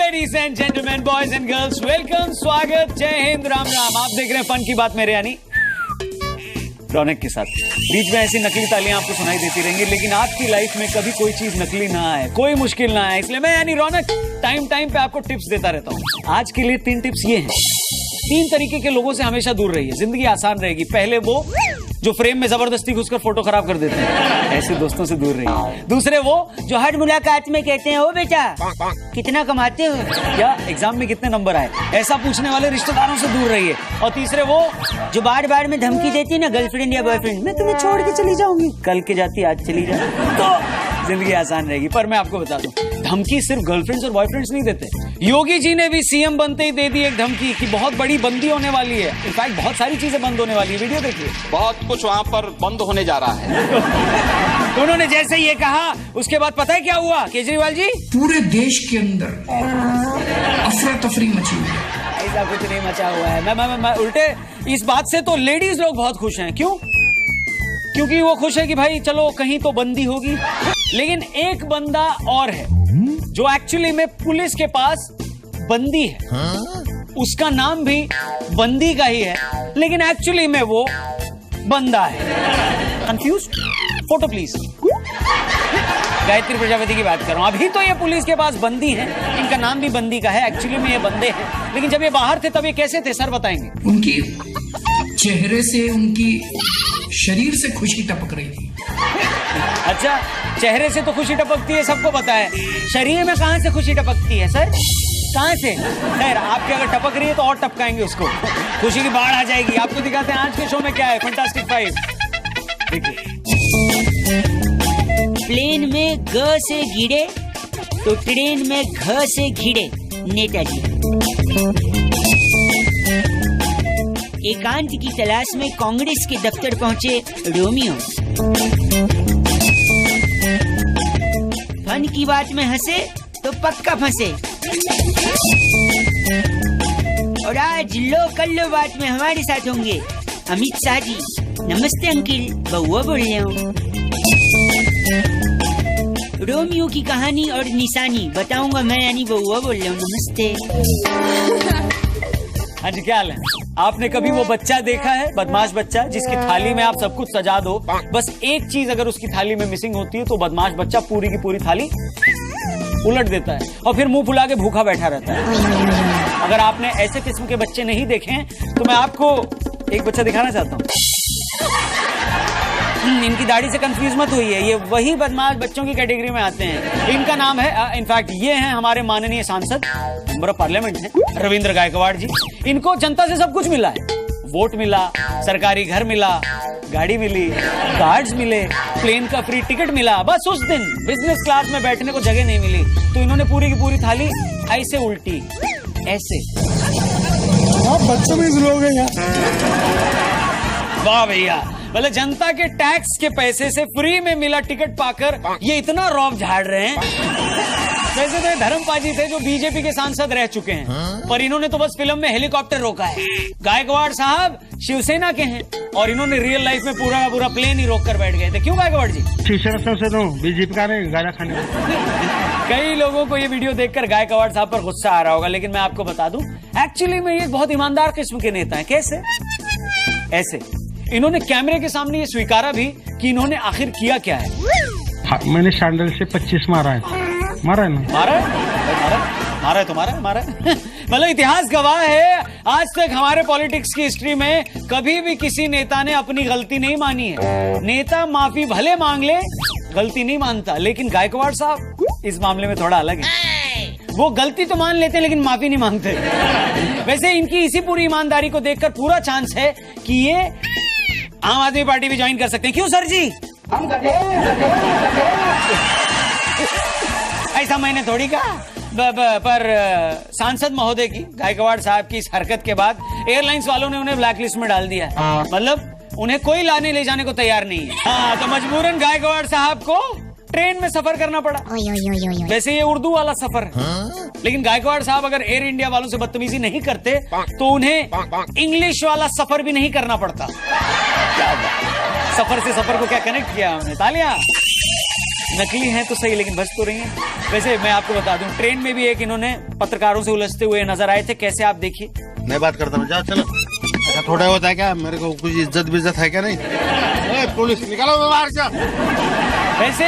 Ladies and gentleman, boys and girls, welcome, स्वागत, जय हिंद, राम राम। आप देख रहे हैं फन की बात मेरे यानी रौनक के साथ। बीच में ऐसी नकली तालियां आपको सुनाई देती रहेंगी, लेकिन आपकी लाइफ में कभी कोई चीज नकली ना आए, कोई मुश्किल ना आए, इसलिए मैं यानी रौनक टाइम टाइम पे आपको टिप्स देता रहता हूँ। आज के लिए 3 टिप्स ये हैं। 3 तरीके के लोगों से हमेशा दूर रहिए, जिंदगी आसान रहेगी। पहले वो जो फ्रेम में जबरदस्ती घुसकर फोटो खराब कर देते हैं, ऐसे दोस्तों से दूर रहिए। दूसरे वो जो हर मुलाकात में कहते हैं, ओ बेटा कितना कमाते हो, या एग्जाम में कितने नंबर आए, ऐसा पूछने वाले रिश्तेदारों से दूर रहिए। और तीसरे वो जो बार बार में धमकी देती है ना, गर्लफ्रेंड या बॉयफ्रेंड, मैं तुम्हें छोड़ के चली जाऊंगी, कल के जाती आज चली जा, तो जिंदगी आसान रहेगी। पर मैं आपको बता दूं, धमकी सिर्फ गर्लफ्रेंड्स और बॉयफ्रेंड्स नहीं देते। योगी जी ने भी सीएम बनते ही दे दी एक धमकी कि बहुत बड़ी बंदी होने वाली है। इनफैक्ट बहुत सारी चीजें बंद होने वाली है, वीडियो देखिए। बहुत कुछ वहाँ पर बंद होने जा रहा है। उन्होंने जैसे ये कहा, उसके बाद पता है क्या हुआ केजरीवाल जी? पूरे देश के अंदर अफरा तफरी मची हुई है। ऐसा कुछ नहीं मचा हुआ है। मैं उल्टे इस बात से तो लेडीज लोग बहुत खुश हैं। क्यों? क्योंकि वो खुश है कि भाई चलो कहीं तो बंदी होगी। लेकिन एक बंदा और है जो एक्चुअली में पुलिस के पास बंदी है। उसका नाम भी बंदी का ही है, लेकिन एक्चुअली में वो बंदा है। Confuse? Photo please. Gayatri Prajapati की बात कर रहा हूं। अभी तो ये पुलिस के पास बंदी है, इनका नाम भी बंदी का है, एक्चुअली में ये बंदे हैं। लेकिन जब ये बाहर थे तब ये कैसे थे, सर बताएंगे? उनकी चेहरे से, उनकी शरीर से खुशी टपक रही थी। अच्छा, चेहरे से तो खुशी टपकती है, सबको पता है। शरीर में कहां से खुशी टपकती है सर? कहां से? खैर, आपकी अगर टपक रही है तो और टपकाएंगे उसको, खुशी की बाढ़ आ जाएगी। आपको दिखाते हैं आज के शो में क्या है, फंटास्टिक 5। देखिए, प्लेन में ग से गिरे तो ट्रेन में घ से घिरे नेताजी। एकांत की तलाश में कांग्रेस के दफ्तर पहुंचे रोमियो। फन की बात में हंसे तो पक्का फंसे। और आज लो कल लो बात में हमारे साथ होंगे अमित शाह जी। नमस्ते अंकिल, बउआ बोल रहे हूँ। रोमियो की कहानी और निशानी बताऊंगा मैं, यानी बउआ बोल रहा हूँ। नमस्ते। हाँ जी, क्या हाल है? आपने कभी वो बच्चा देखा है, बदमाश बच्चा, जिसकी थाली में आप सब कुछ सजा दो, बस एक चीज अगर उसकी थाली में मिसिंग होती है तो बदमाश बच्चा पूरी की पूरी थाली उलट देता है और फिर मुंह फुला के भूखा बैठा रहता है। अगर आपने ऐसे किस्म के बच्चे नहीं देखे हैं तो मैं आपको एक बच्चा दिखाना चाहता हूँ। इनकी दाढ़ी से कंफ्यूज मत हुई है, ये वही बदमाश बच्चों की कैटेगरी में आते हैं। इनका नाम है, इनफैक्ट ये हैं हमारे माननीय सांसद, मेंबर ऑफ पार्लियामेंट है, रविंद्र गायकवाड़ जी। इनको जनता से सब कुछ मिला है, वोट मिला, सरकारी घर मिला, गाड़ी मिली, कार्ड्स मिले, प्लेन का फ्री टिकट मिला। बस उस दिन बिजनेस क्लास में बैठने को जगह नहीं मिली तो इन्होंने पूरी की पूरी थाली ऐसे उल्टी, ऐसे। आप बच्चों में शुरू हो गए यार। वाह भैया, मतलब जनता के टैक्स के पैसे से फ्री में मिला टिकट पाकर ये इतना रौब झाड़ रहे हैं। वैसे तो धर्मपाजी थे जो बीजेपी के सांसद रह चुके हैं, पर इन्होंने तो बस फिल्म में हेलीकॉप्टर रोका है। गायकवाड़ साहब शिवसेना के हैं और इन्होंने रियल लाइफ में पूरा का पूरा प्लेन ही रोक कर बैठ गए थे। क्यों गायकवाड़ जी? शिवसेना से तो बीजेपी का नहीं, गाना खाने। कई लोगों को ये वीडियो देखकर गायकवाड़ साहब पर गुस्सा आ रहा होगा, लेकिन मैं आपको बता दूं, एक्चुअली में ये बहुत ईमानदार किस्म के नेता है। कैसे? ऐसे। इन्होंने कैमरे के सामने ये स्वीकारा भी कि इन्होंने आखिर किया क्या है। हाँ, मैंने सैंडल से 25 मारा है। मारा है ना? मारा है तो मारा है। मतलब इतिहास गवाह है, आज तक हमारे पॉलिटिक्स की हिस्ट्री में कभी भी किसी नेता ने अपनी गलती नहीं मानी है। नेता माफी भले मांग ले, गलती नहीं मानता, लेकिन गायकवाड़ साहब इस मामले में थोड़ा अलग है। वो गलती तो मान लेते लेकिन माफी नहीं मांगते। वैसे इनकी इसी पूरी ईमानदारी को देखकर पूरा चांस है कि ये आम आदमी पार्टी भी ज्वाइन कर सकते हैं। क्यों सर जी? ऐसा मैंने थोड़ी कहा, पर सांसद महोदय की, गायकवाड़ साहब की इस हरकत के बाद एयरलाइंस वालों ने उन्हें ब्लैकलिस्ट में डाल दिया है। मतलब उन्हें कोई लाने ले जाने को तैयार नहीं है। हाँ, तो मजबूरन गायकवाड़ साहब को ट्रेन में सफर करना पड़ा। वैसे ये उर्दू वाला सफर है, लेकिन गायकवाड़ साहब अगर एयर इंडिया वालों से बदतमीजी नहीं करते तो उन्हें इंग्लिश वाला सफर भी नहीं करना पड़ता। क्या बात। सफर से सफर को क्या कनेक्ट किया हमने, तालियां। नकली हैं तो सही, लेकिन बच तो रही हैं। वैसे मैं आपको बता दूं, ट्रेन में भी एक इन्होंने पत्रकारों से उलझते हुए नजर आए थे। कैसे, आप देखिए। मैं बात करता हूँ, जाओ चलो। ऐसा थोड़ा होता है क्या, मेरे को कुछ इज्जत बिज्जत है क्या नहीं? पुलिस निकालो बाहर से। वैसे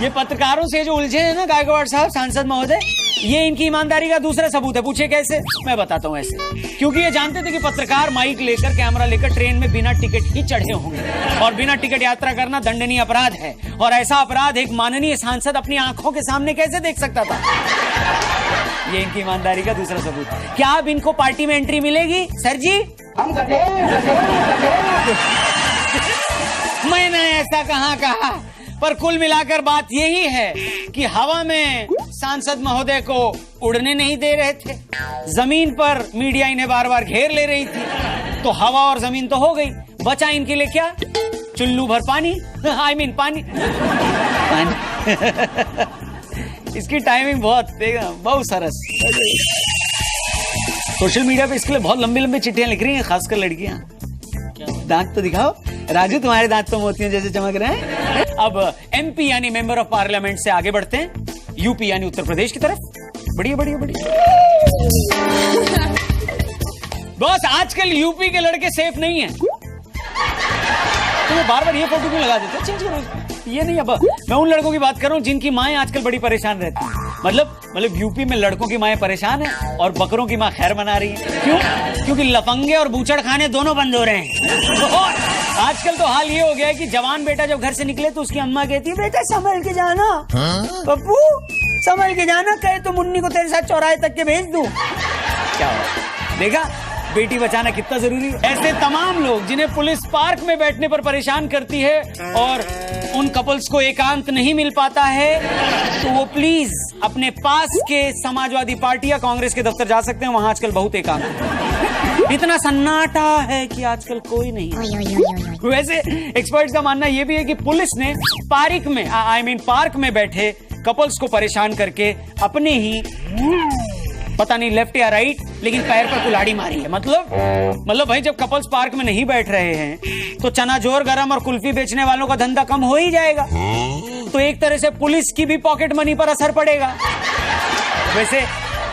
ये पत्रकारों से जो उलझे हैं ना गायकवाड़ साहब, सांसद महोदय, ये इनकी ईमानदारी का दूसरा सबूत है। पूछे कैसे, मैं बताता हूँ ऐसे। क्योंकि ये जानते थे कि पत्रकार माइक लेकर, कैमरा लेकर ट्रेन में बिना टिकट ही चढ़े होंगे, और बिना टिकट यात्रा करना दंडनीय अपराध है, और ऐसा अपराध एक माननीय सांसद अपनी आंखों के सामने कैसे देख सकता था। ये इनकी ईमानदारी का दूसरा सबूत। क्या अब इनको पार्टी में एंट्री मिलेगी? सर जी, मैंने ऐसा कहाँ कहा, पर कुल मिलाकर बात यही है कि हवा में सांसद महोदय को उड़ने नहीं दे रहे थे, जमीन पर मीडिया इन्हें बार बार घेर ले रही थी, तो हवा और जमीन तो हो गई, बचा इनके लिए क्या? चुल्लू भर पानी, आई मीन पानी। इसकी टाइमिंग बहुत सरस। सोशल मीडिया पे इसके लिए बहुत लंबी लंबी चिट्ठियां लिख रही हैं, खासकर लड़कियां। दांत तो दिखाओ राजू, तुम्हारे दांत तो मोतियों जैसे चमक रहे हैं। अब एमपी यानी मेंबर ऑफ पार्लियामेंट से आगे बढ़ते हैं यूपी यानी उत्तर प्रदेश की तरफ। बढ़िया बढ़िया बढ़िया। बॉस, आजकल यूपी के लड़के सेफ नहीं है। तुम्हें बार बार ये फोटो क्यों लगा देते हो? चेंज करो ये नहीं। अब मैं उन लड़कों की बात कर रहा हूँ जिनकी माएं आजकल बड़ी परेशान रहती हैं। मतलब यूपी में लड़कों की माएं परेशान है और बकरों की मां खैर मना रही है। क्यों? क्योंकि लफंगे और बूचड़ खाने दोनों बंद हो रहे हैं। तो आजकल तो हाल ये हो गया है कि जवान बेटा जब घर से निकले तो उसकी अम्मा कहती है, बेटा संभल के जाना, पप्पू संभल के जाना, कहे तो मुन्नी को तेरे साथ चौराहे तक के भेज दूं। क्या हुआ? देखा बेटी बचाना कितना जरूरी है। ऐसे तमाम लोग जिन्हें पुलिस पार्क में बैठने पर परेशान करती है और उन कपल्स को एकांत नहीं मिल पाता है, तो वो प्लीज अपने पास के समाजवादी पार्टी या कांग्रेस के दफ्तर जा सकते हैं। वहां आजकल बहुत एकांत है, इतना सन्नाटा है कि आजकल कोई नहीं। वैसे एक्सपर्ट्स का मानना यह भी है कि पुलिस ने पार्क में बैठे कपल्स को परेशान करके अपने ही पता नहीं लेफ्ट या राइट, लेकिन पैर पर कुल्हाड़ी मारी है। मतलब भाई, जब कपल्स पार्क में नहीं बैठ रहे हैं तो चना जोर गरम और कुल्फी बेचने वालों का धंधा कम हो ही जाएगा। तो एक तरह से पुलिस की भी पॉकेट मनी पर असर पड़ेगा। वैसे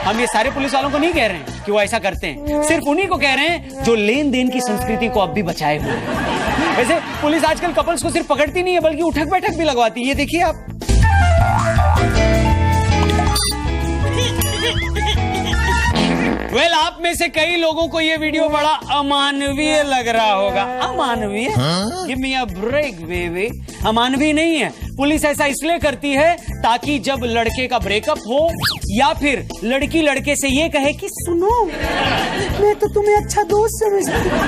हम ये सारे पुलिस वालों को नहीं कह रहे हैं कि वो ऐसा करते हैं, सिर्फ उन्हीं को कह रहे हैं जो लेन देन की संस्कृति को अब भी बचाए हुए हैं। वैसे पुलिस आजकल कपल्स को सिर्फ पकड़ती नहीं है बल्कि उठक बैठक भी लगवाती है। ये देखिए आप। आप में से कई लोगों को ये वीडियो बड़ा अमानवीय लग रहा होगा। अमानवीय? Give me a break baby. अमानवीय नहीं है। पुलिस ऐसा इसलिए करती है ताकि जब लड़के का ब्रेकअप हो या फिर लड़की लड़के से ये कहे कि सुनो, मैं तो तुम्हें अच्छा दोस्त समझती हूँ,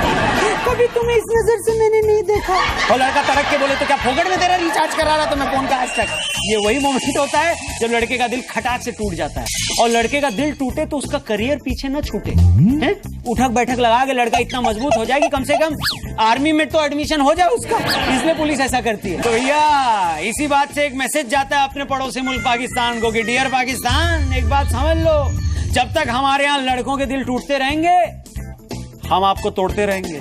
कभी तुम्हें इस नजर से मैंने नहीं देखा, और लड़का तड़क के बोले तो क्या फोकट में तेरा रिचार्ज करा रहा था मैं फोन का आज तक। ये वही मोमेंट होता है जब लड़के का दिल खटाक से टूट जाता है, और लड़के का दिल टूटे तो उसका करियर पीछे न छूटे। हैं? उठक बैठक लगा के लड़का इतना मजबूत हो जाए कि कम से कम आर्मी में तो एडमिशन हो जाए उसका, इसलिए पुलिस ऐसा करती है। तो भैया इसी बात से एक मैसेज जाता है अपने पड़ोसी मुल्क पाकिस्तान को कि डियर पाकिस्तान, एक बात समझ लो, जब तक हमारे यहाँ लड़कों के दिल टूटते रहेंगे हम आपको तोड़ते रहेंगे।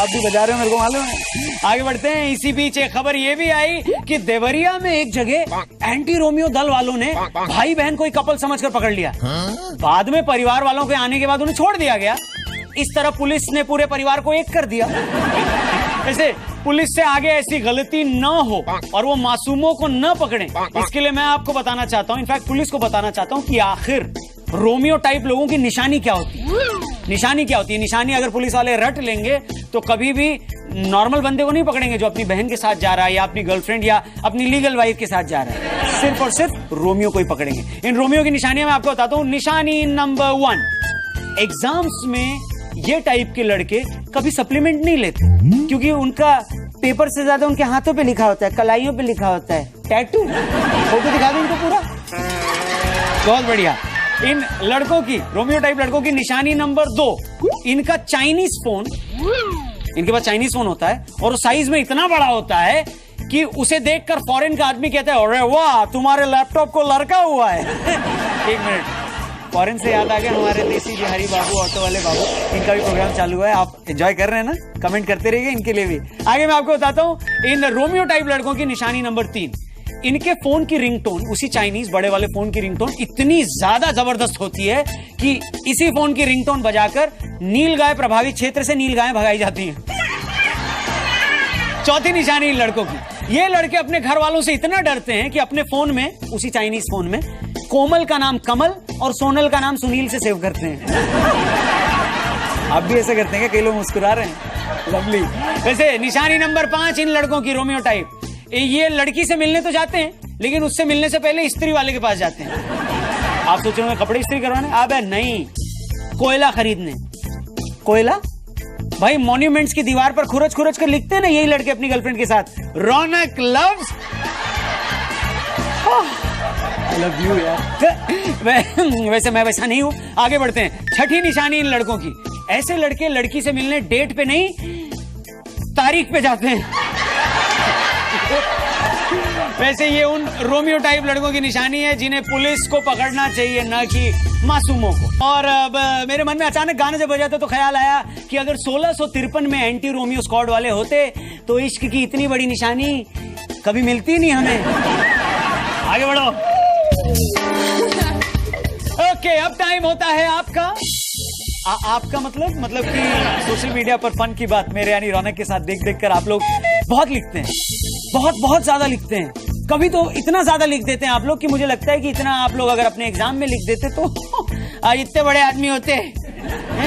आप भी बजा रहे हो, मेरे को मालूम है। आगे बढ़ते हैं। इसी बीच एक खबर ये भी आई कि देवरिया में एक जगह एंटी रोमियो दल वालों ने भाई बहन को कपल समझकर पकड़ लिया। बाद में परिवार वालों के आने के बाद उन्हें छोड़ दिया गया। इस तरह पुलिस ने पूरे परिवार को एक कर दिया। ऐसे पुलिस से आगे ऐसी गलती न हो और वो मासूमों को न पकड़े, इसके लिए मैं आपको बताना चाहता हूँ, इनफैक्ट पुलिस को बताना चाहता हूँ कि आखिर रोमियो टाइप लोगों की निशानी क्या होती है। निशानी क्या होती है? निशानी अगर पुलिस वाले रट लेंगे तो कभी भी नॉर्मल बंदे को नहीं पकड़ेंगे जो अपनी बहन के साथ जा रहा है या अपनी गर्लफ्रेंड या अपनी लीगल वाइफ के साथ जा रहा है। सिर्फ और सिर्फ रोमियो को ही पकड़ेंगे। इन रोमियो की निशानियां मैं आपको बताता हूँ। निशानी नंबर 1, एग्जाम्स में ये टाइप के लड़के कभी सप्लीमेंट नहीं लेते, क्योंकि उनका पेपर से ज्यादा उनके हाथों पे लिखा होता है, कलाइयों पे लिखा होता है, टैटू। फोटो दिखा दो इनको पूरा। बहुत बढ़िया। इन लड़कों की, रोमियो टाइप लड़कों की निशानी नंबर 2, इनका चाइनीज फोन, इनके पास चाइनीज फोन होता है और साइज में इतना बड़ा होता है कि उसे देखकर फॉरेन का आदमी कहता है, अरे वाह तुम्हारे लैपटॉप को लड़का हुआ है। एक मिनट, फॉरेन से याद आ गया हमारे देसी बिहारी बाबू, ऑटो वाले बाबू, इनका भी प्रोग्राम चालू हुआ है। आप एंजॉय कर रहे हैं ना? कमेंट करते रहिए इनके लिए भी। आगे मैं आपको बताता हूँ इन रोमियो टाइप लड़कों की निशानी नंबर 3। इनके फोन की रिंगटोन, उसी चाइनीज बड़े वाले फोन की रिंगटोन इतनी ज्यादा जबरदस्त होती है कि इसी फोन की रिंगटोन बजाकर नीलगाय प्रभावित क्षेत्र से नीलगायें भगाई जाती हैं। चौथी निशानी इन लड़कों की, ये लड़के अपने घर वालों से इतना डरते हैं कि अपने फोन में, उसी चाइनीज फोन में, कोमल का नाम कमल और सोनल का नाम सुनील से सेव करते हैं। आप भी ऐसा करते हैं क्या? कई लोग मुस्कुरा रहे हैं। लवली। वैसे निशानी नंबर 5 इन लड़कों की रोमियो टाइप, ये लड़की से मिलने तो जाते हैं लेकिन उससे मिलने से पहले इस्त्री वाले के पास जाते हैं। आप सोच रहे हो कपड़े इस्त्री करवाने? अबे नहीं, कोयला खरीदने। कोयला भाई, मॉन्यूमेंट्स की दीवार पर खुरच खुरच कर लिखते हैं ना यही लड़के अपनी गर्लफ्रेंड के साथ, रौनक लव्स आई लव यू यार। वैसे मैं वैसा नहीं हूं। आगे बढ़ते हैं। छठी निशानी इन लड़कों की, ऐसे लड़के लड़की से मिलने डेट पे नहीं तारीख पे जाते हैं। वैसे ये उन रोमियो टाइप लड़कों की निशानी है जिन्हें पुलिस को पकड़ना चाहिए, न कि मासूमों को। और अब मेरे मन में अचानक गाना जब बजा तो ख्याल आया कि अगर 1653 में एंटी रोमियो स्क्वाड वाले होते तो इश्क की इतनी बड़ी निशानी कभी मिलती नहीं हमें। आगे बढ़ो। ओके, अब टाइम होता है आपका। आपका मतलब कि सोशल मीडिया पर फन की बात मेरे यानी रौनक के साथ देख कर आप लोग बहुत लिखते हैं, बहुत ज्यादा लिखते हैं। कभी तो इतना ज्यादा लिख देते हैं आप लोग कि मुझे लगता है कि इतना आप लोग अगर अपने एग्जाम में लिख देते तो आज इतने बड़े आदमी होते हैं,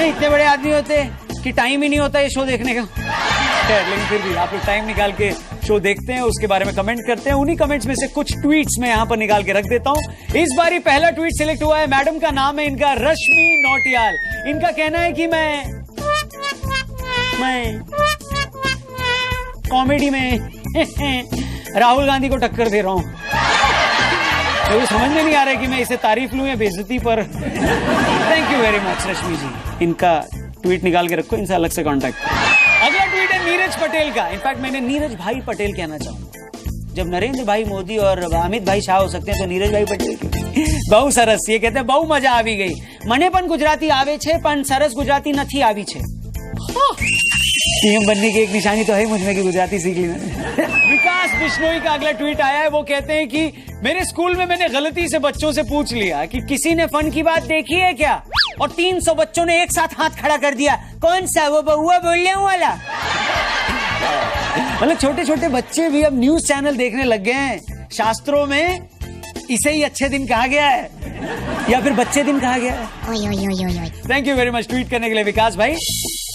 इतने बड़े आदमी होते कि टाइम ही नहीं होता ये शो देखने का। लेकिन फिर भी आप लोग टाइम निकाल के शो देखते हैं, उसके बारे में कमेंट करते हैं। उन्हीं कमेंट्स में से कुछ ट्वीट्स मैं यहाँ पर निकाल के रख देता हूँ। इस बार पहला ट्वीट सिलेक्ट हुआ है, मैडम का नाम है इनका रश्मि नौटियाल। इनका कहना है कि मैं कॉमेडी में राहुल गांधी को टक्कर दे रहा हूँ। मुझे समझ में नहीं आ रहा है कि मैं इसे तारीफ लूं या बेइज्जती पर। थैंक यू वेरी मच रश्मि जी। इनका ट्वीट निकाल के रखो, इनसे अलग से कांटेक्ट। अगला ट्वीट है नीरज पटेल का। इनफैक्ट मैंने नीरज भाई पटेल कहना चाहूंगा। जब नरेंद्र भाई मोदी और अमित भाई शाह हो सकते हैं तो नीरज भाई पटेल क्यों? बहु सरस, ये कहते हैं बहु मजा आवी गई। मने पण गुजराती आवे छे पण सरस गुजराती नथी आवी छे। सीएम बनने की एक निशानी तो है मुझमें कि गुजराती सीख ली मैंने। विकास बिश्नोई का अगला ट्वीट आया है। वो कहते हैं कि मेरे स्कूल में मैंने गलती से बच्चों से पूछ लिया कि किसी ने फन की बात देखी है क्या, और 300 बच्चों ने एक साथ हाथ खड़ा कर दिया। कौन सा? वो बउआ बोलने वाला। मतलब छोटे छोटे बच्चे भी अब न्यूज चैनल देखने लग गए हैं। शास्त्रों में इसे ही अच्छे दिन कहा गया है या फिर बच्चे दिन कहा गया है। Thank you very much tweet करने के लिए विकास भाई।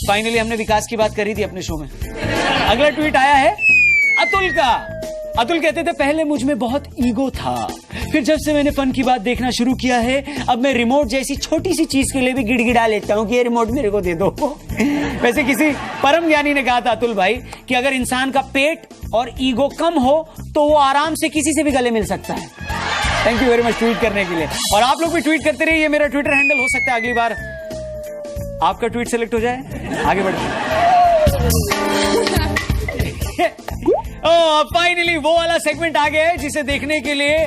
फाइनली हमने विकास की बात करी थी अपने शो में। अगला ट्वीट आया है अतुल का। अतुल कहते थे पहले मुझ में बहुत ईगो था, फिर जब से मैंने फन की बात देखना शुरू किया है अब मैं रिमोट जैसी छोटी सी चीज के लिए भी गिड़गिड़ा लेता हूँ कि ये रिमोट मेरे को दे दो। वैसे किसी परम ज्ञानी ने कहा था अतुल भाई कि अगर इंसान का पेट और ईगो कम हो तो वो आराम से किसी से भी गले मिल सकता है। Thank you very much tweet करने के लिए। और आप लोग भी ट्वीट करते रहिए, ये मेरा ट्विटर हैंडल हो सकता है अगली बार आपका ट्वीट सेलेक्ट हो जाए। आगे बढ़ते हैं। फाइनली वो वाला सेगमेंट आ गया है जिसे देखने के लिए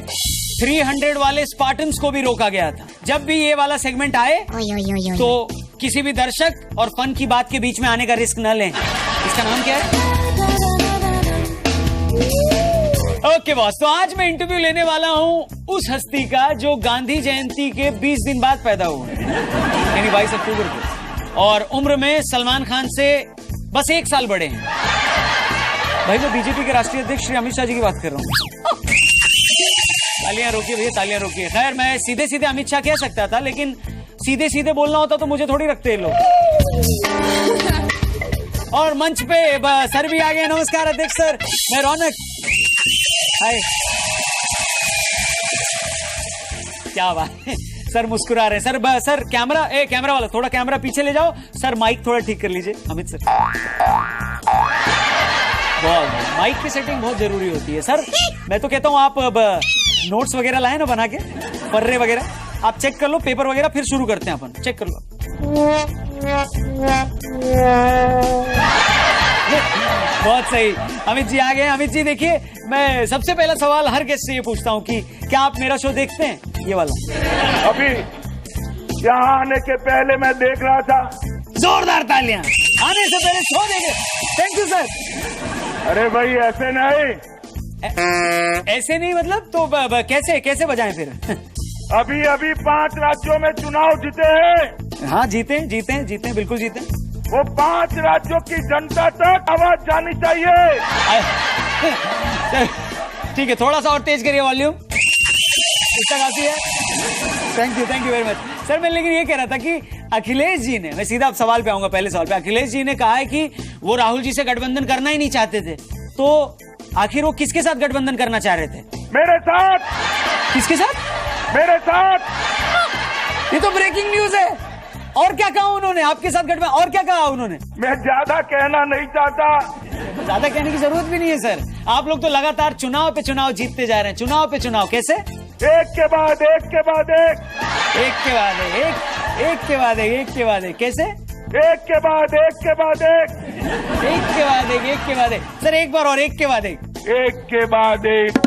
300 वाले स्पार्टन्स को भी रोका गया था। जब भी ये वाला सेगमेंट आए तो किसी भी दर्शक और फन की बात के बीच में आने का रिस्क न लें। इसका नाम क्या है? ओके बॉस, तो आज मैं इंटरव्यू लेने वाला हूं उस हस्ती का जो गांधी जयंती के 20 दिन बाद पैदा हुआ, यानी 22 अक्टूबर को, और उम्र में सलमान खान से बस 1 साल बड़े हैं। भाई मैं बीजेपी के राष्ट्रीय अध्यक्ष श्री अमित शाह जी की बात कर रहा हूँ। तालियां रोकिए भैया, तालियां रोकिए। खैर मैं सीधे सीधे अमित शाह कह सकता था, लेकिन सीधे सीधे बोलना होता तो मुझे थोड़ी रखते लोग। और मंच पे सर भी आ गए। नमस्कार अध्यक्ष सर, मैं रौनक। हाय, क्या बात है सर, मुस्कुरा रहे हैं सर। सर कैमरा वाला थोड़ा कैमरा पीछे ले जाओ सर, माइक थोड़ा ठीक कर लीजिए अमित सर। बहुत माइक की सेटिंग बहुत जरूरी होती है सर। मैं तो कहता हूँ आप नोट्स वगैरह लाए ना बना के, पर्रे वगैरह आप चेक कर लो, पेपर वगैरह, फिर शुरू करते हैं अपन। चेक कर लो। बहुत सही, अमित जी आ गए। अमित जी देखिए, मैं सबसे पहला सवाल हर गेस्ट से ये पूछता हूँ कि क्या आप मेरा शो देखते हैं? ये वाला यहाँ आने के पहले मैं देख रहा था। जोरदार तालियां। आने से पहले शो देखे। Thank you sir. अरे भाई ऐसे नहीं, ऐसे नहीं मतलब तो कैसे कैसे बजाएं फिर? अभी अभी 5 राज्यों में चुनाव जीते हैं। हाँ जीते जीते बिल्कुल जीते। वो 5 राज्यों की जनता तक आवाज जानी चाहिए। ठीक है, थोड़ा सा और तेज करिए वॉल्यूम। इतना काफी है। Thank you very much sir. मैं लेकिन ये कह रहा था कि अखिलेश जी ने, मैं सीधा अब सवाल पे आऊंगा, पहले सवाल पे। अखिलेश जी ने कहा है कि वो राहुल जी से गठबंधन करना ही नहीं चाहते थे, तो आखिर वो किसके साथ गठबंधन करना चाह रहे थे? मेरे साथ। किसके साथ? मेरे साथ। ये तो ब्रेकिंग न्यूज है। और क्या कहा उन्होंने आपके साथ गठबंधन? और क्या कहा उन्होंने? मैं ज्यादा कहना नहीं चाहता। ज्यादा कहने की जरूरत भी नहीं है सर। आप लोग तो लगातार चुनाव पे चुनाव जीतते जा रहे हैं। चुनाव पे चुनाव कैसे? एक के बाद एक के बाद एक, एक के बाद एक, एक के बाद एक, एक के बाद एक, कैसे? एक के बाद एक के बाद एक, एक के बाद एक, एक के बाद एक। सर एक बार और, एक के बाद एक, एक के बाद एक।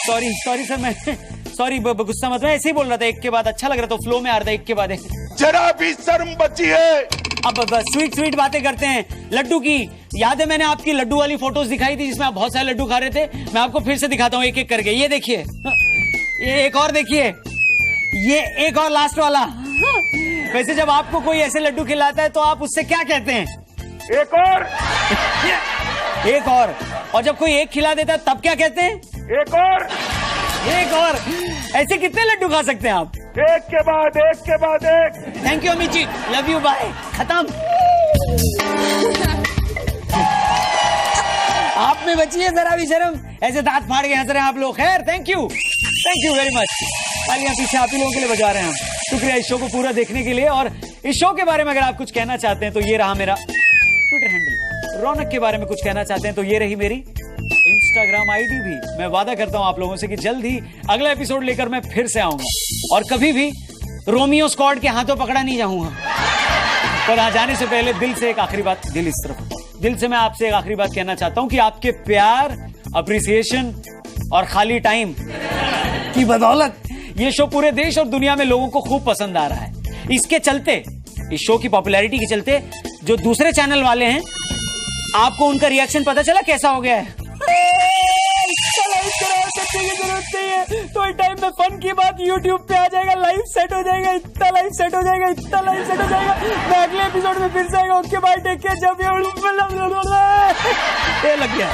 सॉरी सर, मैं सॉरी, गुस्सा मत। मैं ऐसे ही बोल रहा था, एक के बाद अच्छा लग रहा था, फ्लो में आ रहा था, एक के बाद एक। जरा भी शर्म बची है। अब स्वीट बातें करते हैं। लड्डू की याद है, मैंने आपकी लड्डू वाली फोटोज दिखाई थी जिसमें आप बहुत सारे लड्डू खा रहे थे। मैं आपको फिर से दिखाता हूँ एक एक करके। ये देखिए, ये एक और देखिए, ये एक और लास्ट वाला। वैसे जब आपको कोई ऐसे लड्डू खिलाता है तो आप उससे क्या कहते हैं? एक और। एक और जब कोई एक खिला देता है तब क्या कहते हैं? एक और। एक और। ऐसे कितने लड्डू खा सकते हैं आप? एक के बाद एक के बाद एक। Thank you Amit ji, love you, bye, खत्म। आप में बची है जरा भी शर्म, ऐसे दांत फाड़ के हंस रहे हैं आप लोग। खैर, थैंक यू वेरी मच। तालियां पीछे आप ही लोगों के लिए बजा रहे हैं हम। शुक्रिया इस शो को पूरा देखने के लिए। और इस शो के बारे में अगर आप कुछ कहना चाहते हैं तो ये रहा मेरा ट्विटर हैंडल। रौनक के बारे में कुछ कहना चाहते हैं तो ये रही मेरी इंस्टाग्राम आईडी भी। मैं वादा करता हूं आप लोगों से कि जल्द ही अगला एपिसोड लेकर मैं फिर से आऊंगा और कभी भी रोमियो स्क्वाड के हाथों पकड़ा नहीं जाऊंगा। पर आ जाने से पहले दिल से एक आखिरी बात, दिल इस तरफ, दिल से मैं आपसे एक आखिरी बात कहना चाहता हूं कि आपके प्यार, अप्रिसिएशन और खाली टाइम की बदौलत ये शो पूरे देश और दुनिया में लोगों को खूब पसंद आ रहा है। इसके चलते, इस शो की पॉपुलैरिटी के चलते जो दूसरे चैनल वाले हैं, आपको उनका रिएक्शन पता चला कैसा हो गया है? जरूरत नहीं है तो टाइम में फन की बात YouTube पे आ जाएगा, लाइव सेट हो जाएगा, इतना लाइव सेट हो जाएगा, इतना लाइव सेट हो जाएगा। मैं अगले एपिसोड में फिर से आएगा। Okay bye, take care. जब ये लग गया।